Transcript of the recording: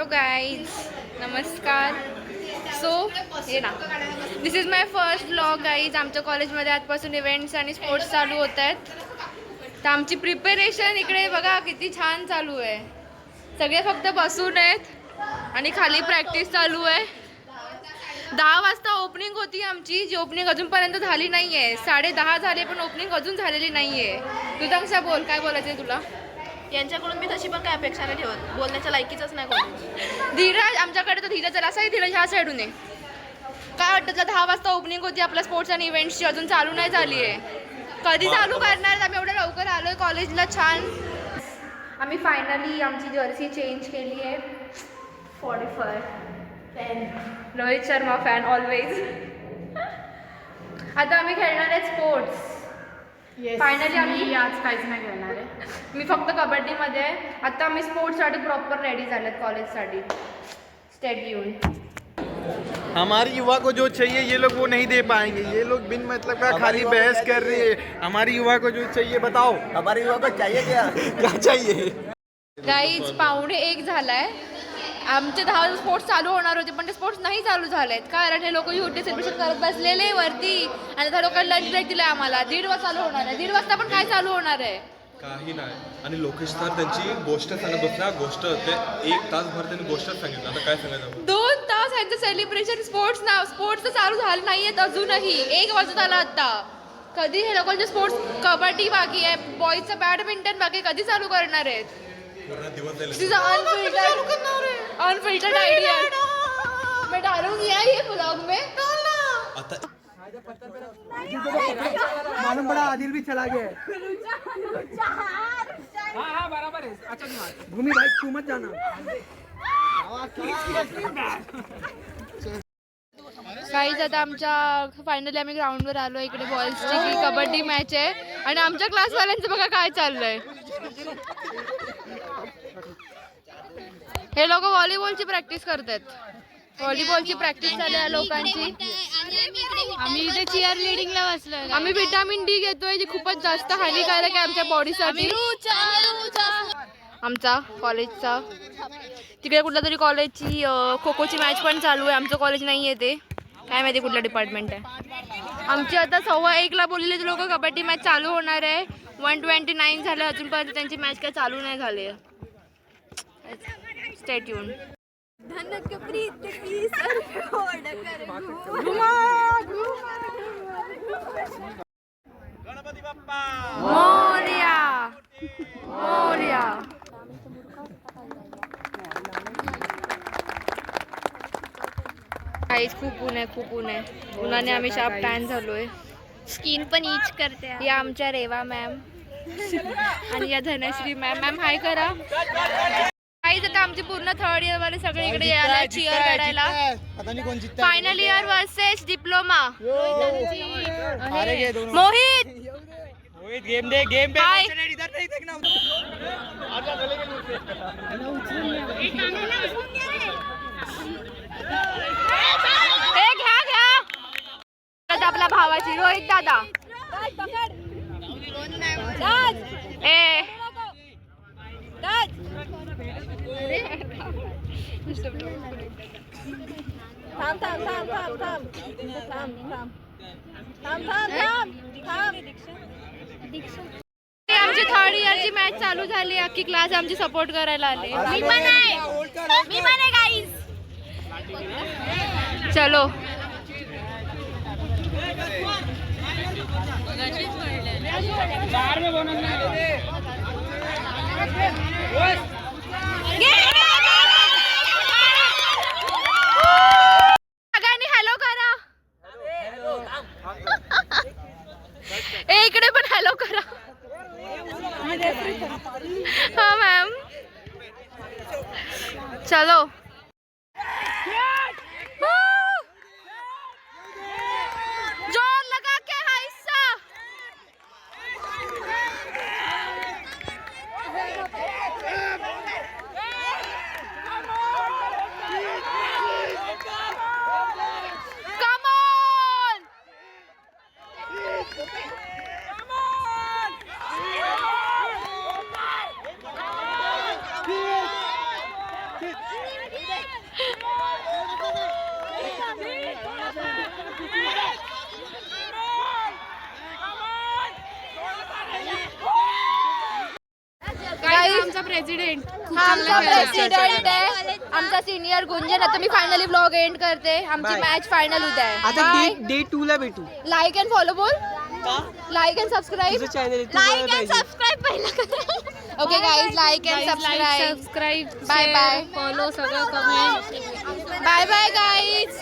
Hello guys, नमस्कार. So हे ना, this is my first vlog guys. आमच्या कॉलेजमध्ये आजपासून इव्हेंट्स आणि स्पोर्ट्स चालू होत आहेत. तर आमची प्रिपरेशन इकडे बघा किती छान चालू आहे. सगळे फक्त बसून आहेत आणि खाली प्रॅक्टिस चालू आहे. 10 वाजता ओपनिंग होती आमची, जी ओपनिंग अजूनपर्यंत झाली नाही आहे. 10:30 झाले पण ओपनिंग अजून झालेली नाही आहे. तू तंक्षा बोल, काय बोलायचं आहे तुला? यांच्याकडून मी तशी पण काय अपेक्षा नाही ठेवत, बोलण्याच्या लायकीच नाही कोणी. धीरज, आमच्याकडे तर धीरज असाही धीरज ह्या साईडून आहे. काय वाटतं तुला? 10 वाजता ओपनिंग होती आपल्या स्पोर्ट्स आणि इव्हेंट्सची, अजून चालू नाही झाली आहे. कधी चालू करणार? आम्ही एवढं लवकर आलोय कॉलेजला. छान, आम्ही फायनली आमची जर्सी चेंज केली आहे. 45 fan, Rohit Sharma fan always. आता आम्ही खेळणार आहे स्पोर्ट्स. फायनली आम्ही आज काहीच नाही खेळणार आहे. मी फक्त कबड्डीमध्ये आहे. आता आम्ही स्पोर्ट्ससाठी प्रॉपर रेडी झालेत कॉलेजसाठी. स्टेट येऊन हमारे युवा को जो चाहिए ये लोग वो नहीं दे पाएंगे. ये लोग बिन मतलब का खाली बहस कर रहे हैं. हमारे युवा को जो चाहिए बताओ. हमारे युवा को चाहिए क्या क्या चाहिए. गाईज 12:45 झालाय. आमचे 10 वाजता स्पोर्ट्स चालू होणार होते पण ते स्पोर्ट्स नाही चालू झालेत, कारण हे लोक युटी सेलिब्रेशन करत बसलेले वरती. आणि त्या लोकांना लंच ब्रेक दिलाय आम्हाला. 1:30 वाजता चालू होणार आहे. 1:30 वाजता पण काय चालू होणार आहे? काही नाही. आणि लोकेश सर त्यांची गोष्ट सांगत बसला. गोष्ट ते 1 तासभर त्यांनी गोष्टच सांगितलं. आता काय सांगायचं? 2 तास यांचं सेलिब्रेशन. स्पोर्ट्स तर चालू झालं नाहीयेत अजूनही. 1 वाजत आला आता. कधी हे लोकांचे स्पोर्ट्स? कबड्डी बाकी आहे, बॉईजचं बॅडमिंटन बाकी, कधी चालू करणार आहेत? पूर्ण दिवस जाईल. अनफिल्टर्ड आइडिया मैं डालूंगी ये ब्लॉग में. आता मालूम पड़ा आदिल भी चला गया. हाँ बराबर है. अच्छा भूमि भाई तू मत जाना. काहीच आता आमच्या फायनली आम्ही ग्राउंडवर आलो. इकडे बॉईजची कबड्डी मॅच आहे आणि आमच्या क्लासवाल्यांचं बघा काय चाललंय. हे लोक व्हॉलीबॉलची प्रॅक्टिस करतात. व्हॉलीबॉलची प्रॅक्टिस चालू आहे लोकांची. आम्ही इथे चिअर लिडिंगला बसलो. आम्ही विटामिन डी घेतोय, जी खूपच जास्त हानिकारक आहे आमच्या बॉडीसाठी. आमचा कॉलेजचा तिकडे कुठल्या तरी कॉलेजची खो खोची मॅच पण चालू आहे. आमचं कॉलेज नाही आहे, ते काय माहिती कुठलं डिपार्टमेंट आहे. आमची आता 1:15ला बोललेले लोक कबड्डी मॅच चालू होणार आहे. 129 झाले, अजूनपर्यंत त्यांची मॅच काय चालू नाही झाली. स्टेट येऊन गणपती बाप्पा मोरया मोरया. काहीच खूप ऊन आहे, खूप ऊन आहे. उन्हाने आम्ही शार्प टॅन झालोय. स्किन पण इच करते. या आमच्या रेवा मॅम आणि या धनश्री मॅम. मॅम हाय करा. काहीच आता आमची पूर्ण 3rd इयर वाले सगळे इकडे यायला चिअर करायला. Final year versus diploma. Mohit game दे. गेम पे हाय. इधर नहीं देखना. घ्या आपल्या भावाची रोहित दादा. ए आमची 3rd इयरची मॅच चालू झाली. अख्खी क्लास आमची सपोर्ट करायला आले. मी पण आहे गाईज. चलो सगळ्यांनी हॅलो करा. इकडे पण हॅलो करा. हा मॅम. चलो जोर लगा के है हिस्सा. Come on. आमचा प्रेसिडेंट आमचा प्रेसिडेंट आहे आमचा सिनियर गुंजन. आता मी फायनली ब्लॉग एंड करते. आमची मॅच फायनल उद्या आहे. आता डे 2 ला भेटू. लाईक अँड फॉलो बोल. Like and subscribe. Like and subscribe पहिला. Okay guys, like and subscribe. Bye bye. Follow सगळं कमेंट. Bye bye guys.